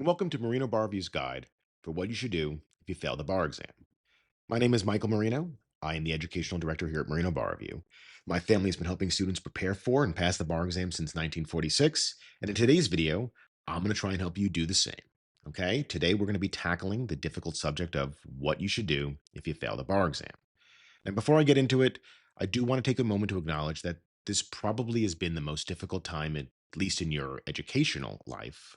welcome to Marino Bar Review's guide for what you should do if you fail the bar exam. My name is Michael Marino. I am the educational director here at Marino Bar Review. My family has been helping students prepare for and pass the bar exam since 1946, and in today's video, I'm going to try and help you do the same. Okay, today we're going to be tackling the difficult subject of what you should do if you fail the bar exam. And before I get into it, I do want to take a moment to acknowledge that this probably has been the most difficult time, at least in your educational life.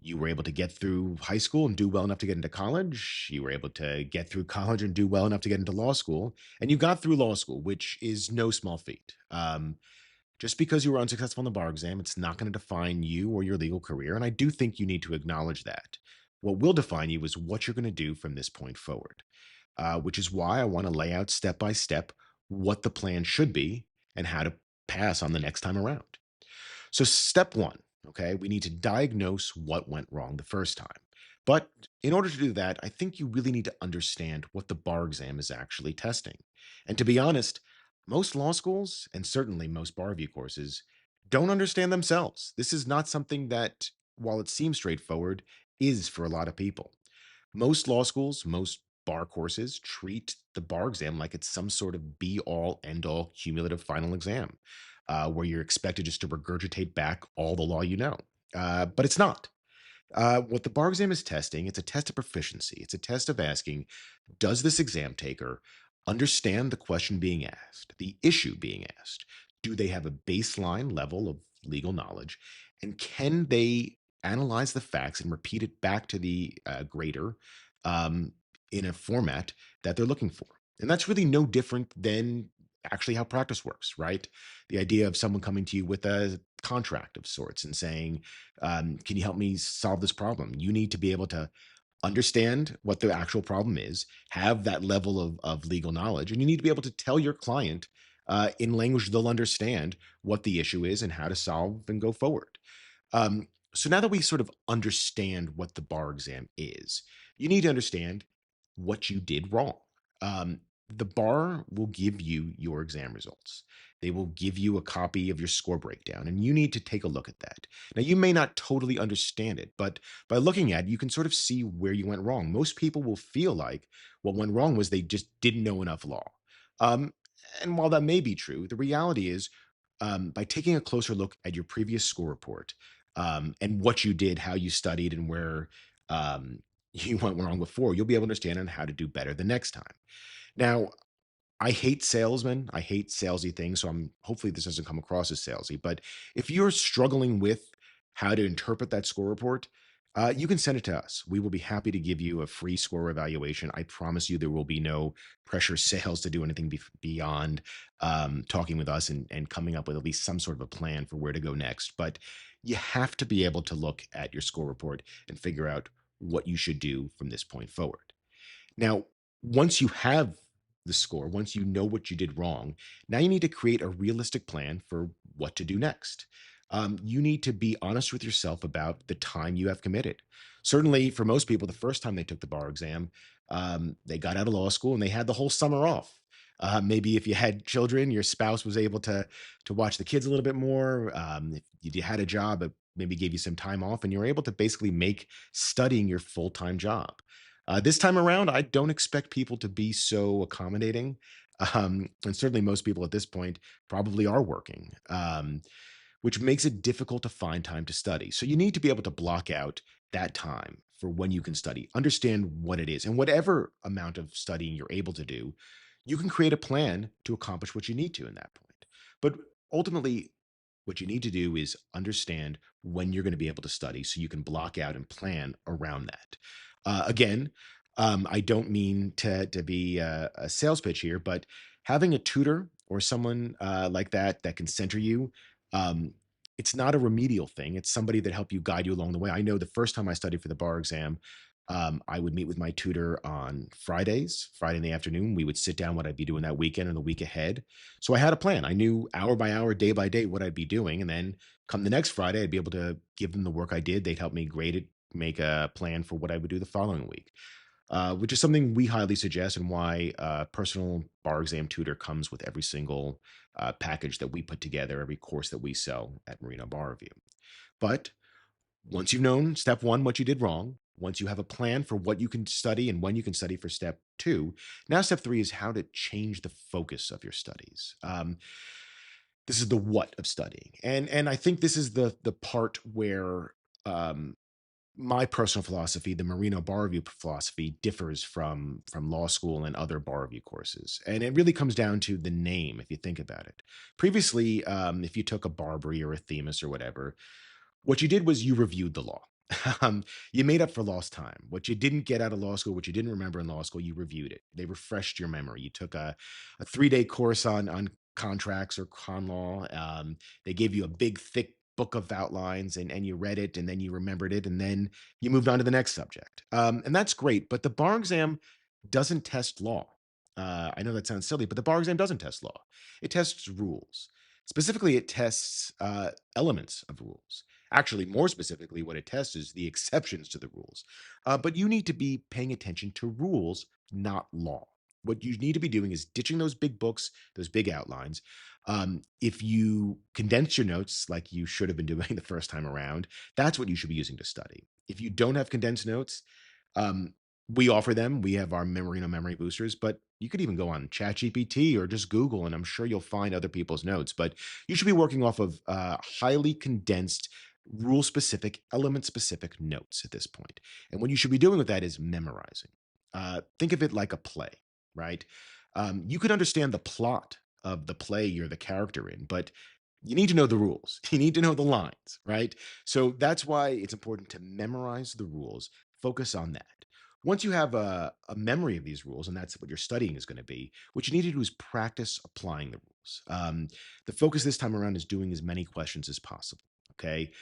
You were able to get through high school and do well enough to get into college. You were able to get through college and do well enough to get into law school. And you got through law school, which is no small feat. Just because you were unsuccessful in the bar exam, it's not going to define you or your legal career. And I do think you need to acknowledge that. What will define you is what you're going to do from this point forward, which is why I want to lay out step by step what the plan should be and how to pass on the next time around. So, step one, okay, we need to diagnose what went wrong the first time. But in order to do that, I think you really need to understand what the bar exam is actually testing. And to be honest, most law schools and certainly most bar review courses don't understand themselves. This is not something that, while it seems straightforward, is for a lot of people. Most law schools, most bar courses treat the bar exam like it's some sort of be all, end all cumulative final exam where you're expected just to regurgitate back all the law you know. But it's not. What the bar exam is testing, it's a test of proficiency. It's a test of asking, does this exam taker understand the question being asked, the issue being asked? Do they have a baseline level of legal knowledge? And can they analyze the facts and repeat it back to the grader um, in a format that they're looking for? And that's really no different than actually how practice works, right? The idea of someone coming to you with a contract of sorts and saying, can you help me solve this problem? You need to be able to understand what the actual problem is, have that level of legal knowledge, and you need to be able to tell your client in language they'll understand what the issue is and how to solve and go forward. So now that we sort of understand what the bar exam is, you need to understand what you did wrong. The bar will give you your exam results. They will give you a copy of your score breakdown, and you need to take a look at that. Now, you may not totally understand it, but by looking at it, you can sort of see where you went wrong. Most people will feel like what went wrong was they just didn't know enough law. Um, and while that may be true, the reality is by taking a closer look at your previous score report and what you did, how you studied, and where you went wrong before, you'll be able to understand on how to do better the next time. Now, I hate salesmen. I hate salesy things. So I'm hopefully this doesn't come across as salesy. But if you're struggling with how to interpret that score report, you can send it to us. We will be happy to give you a free score evaluation. I promise you there will be no pressure sales to do anything beyond talking with us and coming up with at least some sort of a plan for where to go next. But you have to be able to look at your score report and figure out what you should do from this point forward. Now, once you have the score, once you know what you did wrong, now you need to create a realistic plan for what to do next. You need to be honest with yourself about the time you have committed. Certainly, for most people, the first time they took the bar exam, they got out of law school and they had the whole summer off. Maybe if you had children, your spouse was able to watch the kids a little bit more. If you had a job, it maybe gave you some time off, and you were able to basically make studying your full time job. This time around, I don't expect people to be so accommodating. And certainly most people at this point probably are working, which makes it difficult to find time to study. So you need to be able to block out that time for when you can study, understand what it is, and whatever amount of studying you're able to do, you can create a plan to accomplish what you need to in that point. But ultimately, what you need to do is understand when you're going to be able to study so you can block out and plan around that. Again, I don't mean to be a sales pitch here, but having a tutor or someone like that that can center you, um, it's not a remedial thing. It's somebody that help you guide you along the way. I know the first time I studied for the bar exam, I would meet with my tutor on Fridays, Friday in the afternoon. We would sit down what I'd be doing that weekend and the week ahead. So I had a plan. I knew hour by hour, day by day what I'd be doing. And then come the next Friday, I'd be able to give them the work I did. They'd help me grade it, make a plan for what I would do the following week, which is something we highly suggest and why personal bar exam tutor comes with every single package that we put together, every course that we sell at Marino Bar Review. But Once you've known step one, what you did wrong, once you have a plan for what you can study and when you can study for step two, now step three is how to change the focus of your studies. This is the what of studying, and I think this is the part where um, my personal philosophy, the Marino Bar Review philosophy, differs from law school and other bar review courses, and it really comes down to the name. If you think about it, previously, if you took a Barbary or a Themis or whatever, what you did was you reviewed the law. You made up for lost time. What you didn't get out of law school, what you didn't remember in law school, you reviewed it. They refreshed your memory. You took a 3-day course on contracts or con law. They gave you a big, thick book of outlines, and you read it, and then you remembered it, and then you moved on to the next subject. And that's great. But the bar exam doesn't test law. I know that sounds silly, but the bar exam doesn't test law. It tests rules. Specifically, it tests elements of rules. Actually, more specifically, what it tests is the exceptions to the rules. But you need to be paying attention to rules, not law. What you need to be doing is ditching those big books, those big outlines. If you condense your notes like you should have been doing the first time around, that's what you should be using to study. If you don't have condensed notes, um, we offer them. We have our Memorino memory boosters, but you could even go on ChatGPT or just Google, and I'm sure you'll find other people's notes. But you should be working off of highly condensed, rule specific, element specific notes at this point. And what you should be doing with that is memorizing. Think of it like a play, right? You could understand the plot of the play you're the character in, but you need to know the rules. You need to know the lines, right? So that's why it's important to memorize the rules, focus on that. Once you have a memory of these rules, and that's what your studying is going to be, what you need to do is practice applying the rules. The focus this time around is doing as many questions as possible. Okay.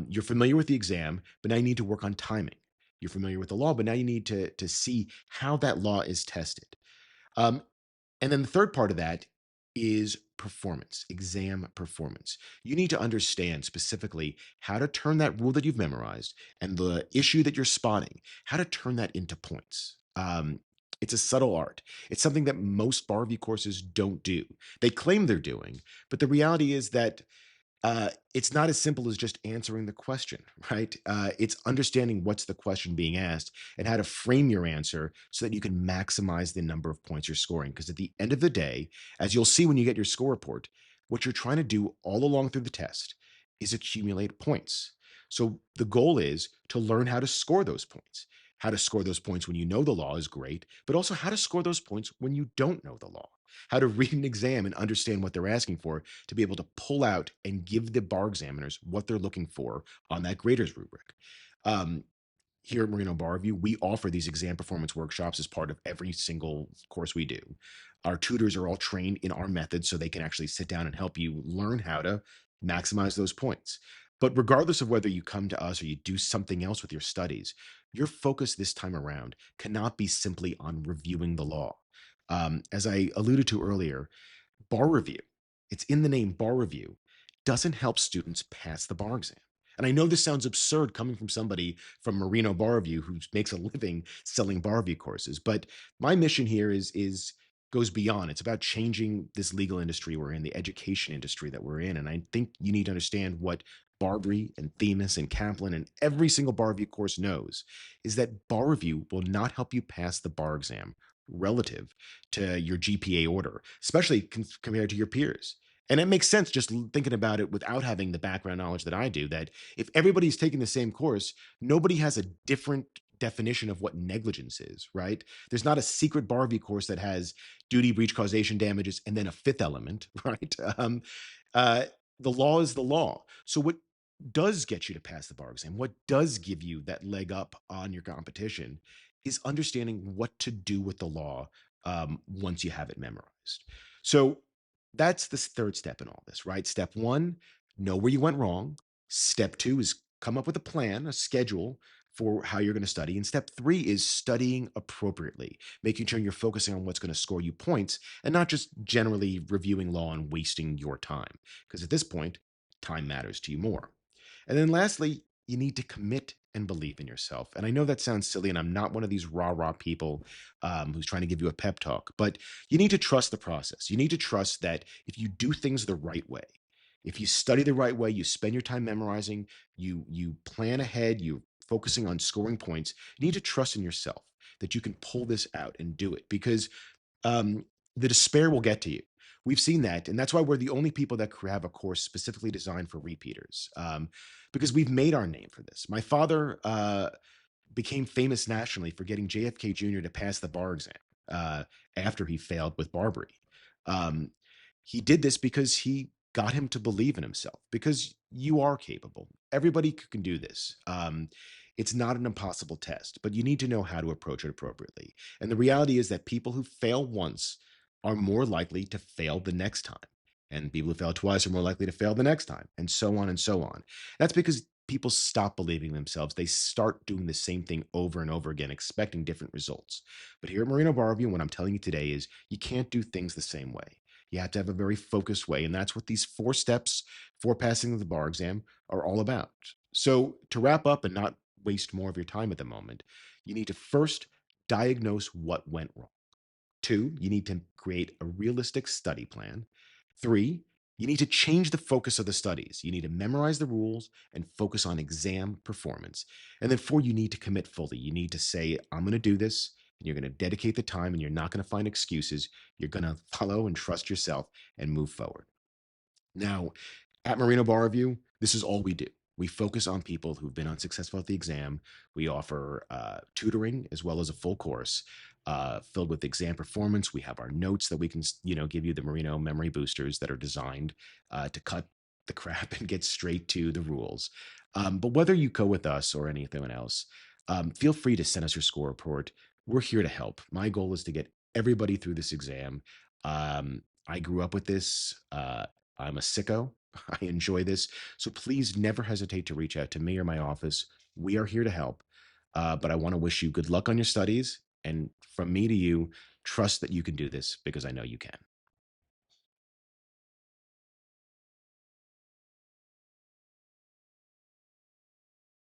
You're familiar with the exam, but now you need to work on timing. You're familiar with the law, but now you need to see how that law is tested. Um, and then the third part of that is performance, exam performance. You need to understand specifically how to turn that rule that you've memorized and the issue that you're spotting, how to turn that into points. It's a subtle art. It's something that most bar review courses don't do. They claim they're doing, but the reality is that it's not as simple as just answering the question, right? It's understanding what's the question being asked and how to frame your answer so that you can maximize the number of points you're scoring. Because at the end of the day, as you'll see when you get your score report, what you're trying to do all along through the test is accumulate points. So the goal is to learn how to score those points. How to score those points when you know the law is great, but also how to score those points when you don't know the law. How to read an exam and understand what they're asking for to be able to pull out and give the bar examiners what they're looking for on that graders rubric. Um, Here at Marino Bar Review, we offer these exam performance workshops as part of every single course we do. Our tutors are all trained in our methods so they can actually sit down and help you learn how to maximize those points. But regardless of whether you come to us or you do something else with your studies, your focus this time around cannot be simply on reviewing the law. As I alluded to earlier, bar review, it's in the name bar review, doesn't help students pass the bar exam. And I know this sounds absurd coming from somebody from Marino Bar Review who makes a living selling bar review courses, but my mission here is goes beyond. It's about changing this legal industry we're in, the education industry that we're in. And I think you need to understand what Barbary and Themis and Kaplan and every single bar review course knows is that bar review will not help you pass the bar exam relative to your GPA order, especially compared to your peers. And it makes sense just thinking about it without having the background knowledge that I do, that if everybody's taking the same course, nobody has a different definition of what negligence is, right? There's not a secret bar review course that has duty, breach, causation, damages, and then a fifth element, right? Uh, the law is the law. So what does get you to pass the bar exam, what does give you that leg up on your competition, is understanding what to do with the law once you have it memorized. So that's the third step in all this, right? Step one, know where you went wrong. Step two is come up with a plan, a schedule for how you're going to study. And step three is studying appropriately, making sure you're focusing on what's going to score you points and not just generally reviewing law and wasting your time. Because at this point, time matters to you more. And then lastly, you need to commit and believe in yourself. And I know that sounds silly, and I'm not one of these rah rah people who's trying to give you a pep talk, but you need to trust the process. You need to trust that if you do things the right way, If you study the right way, you spend your time memorizing, you plan ahead, you're focusing on scoring points, you need to trust in yourself that you can pull this out and do it because um, the despair will get to you. We've seen that, and that's why we're the only people that have a course specifically designed for repeaters, because we've made our name for this. My father became famous nationally for getting JFK Jr. to pass the bar exam uh, after he failed with Barbary. Um, he did this because he got him to believe in himself, because you are capable. Everybody can do this. It's not an impossible test, but you need to know how to approach it appropriately. And the reality is that people who fail once are more likely to fail the next time. And people who fail twice are more likely to fail the next time, and so on and so on. That's because people stop believing in themselves. They start doing the same thing over and over again, expecting different results. But here at Marino Bar Review, what I'm telling you today is you can't do things the same way. You have to have a very focused way. And that's what these 4 steps for passing the bar exam are all about. So, to wrap up and not waste more of your time at the moment, you need to first diagnose what went wrong. 2, you need to create a realistic study plan. 3, you need to change the focus of the studies. You need to memorize the rules and focus on exam performance. And then 4, you need to commit fully. You need to say, I'm going to do this, and you're going to dedicate the time, and you're not going to find excuses. You're going to follow and trust yourself and move forward. Now, at Marino Bar Review, this is all we do. We focus on people who've been unsuccessful at the exam. We offer tutoring as well as a full course filled with exam performance. We have our notes that we can, give you the Marino memory boosters that are designed to cut the crap and get straight to the rules. But whether you go with us or anything else, feel free to send us your score report. We're here to help. My goal is to get everybody through this exam. I grew up with this. I'm a sicko. I enjoy this. So please never hesitate to reach out to me or my office. We are here to help. But I want to wish you good luck on your studies. And from me to you, trust that you can do this because I know you can.